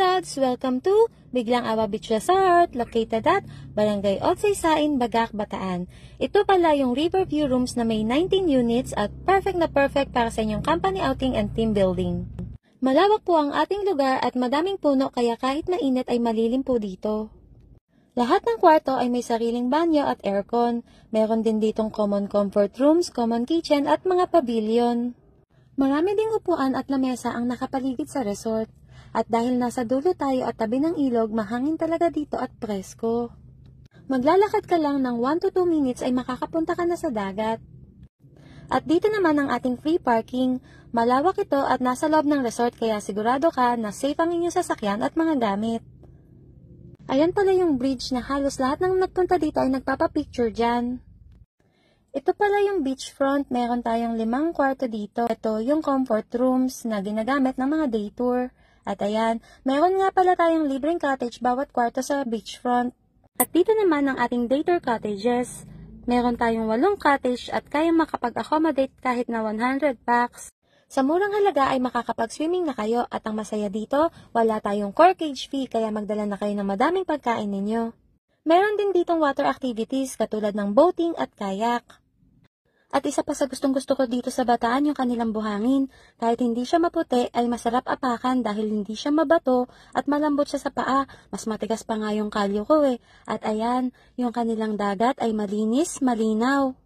Lods! Welcome to Biglang Awa Beach Resort, located at Barangay Otsaysain, Bagak, Bataan. Ito pala yung Riverview Rooms na may 19 units at perfect na perfect para sa inyong company outing and team building. Malawak po ang ating lugar at madaming puno kaya kahit mainit ay malilim po dito. Lahat ng kwarto ay may sariling banyo at aircon. Meron din ditong common comfort rooms, common kitchen at mga pavilion. Marami ding upuan at lamesa ang nakapaligid sa resort. At dahil nasa dulo tayo at tabi ng ilog, mahangin talaga dito at presko. Maglalakad ka lang ng 1 to 2 minutes ay makakapunta ka na sa dagat. At dito naman ang ating free parking. Malawak ito at nasa loob ng resort kaya sigurado ka na safe ang inyong sasakyan at mga gamit. Ayan pala yung bridge na halos lahat ng nagpunta dito ay nagpapapicture dyan. Ito pala yung beachfront, meron tayong 5 kwarto dito. Ito yung comfort rooms na ginagamit ng mga day tour. At ayan, meron nga pala tayong libreng cottage bawat kwarto sa beachfront. At dito naman ang ating day tour cottages. Meron tayong 8 cottage at kayang makapag-accommodate kahit na 100 packs. Sa murang halaga ay makakapag-swimming na kayo at ang masaya dito, wala tayong corkage fee kaya magdala na kayo ng madaming pagkain ninyo. Meron din ditong water activities katulad ng boating at kayak. At isa pa sa gustong-gusto ko dito sa Bataan yung kanilang buhangin. Kahit hindi siya maputi ay masarap apakan dahil hindi siya mabato at malambot siya sa paa. Mas matigas pa nga yung kalyo ko eh. At ayan, yung kanilang dagat ay malinis, malinaw.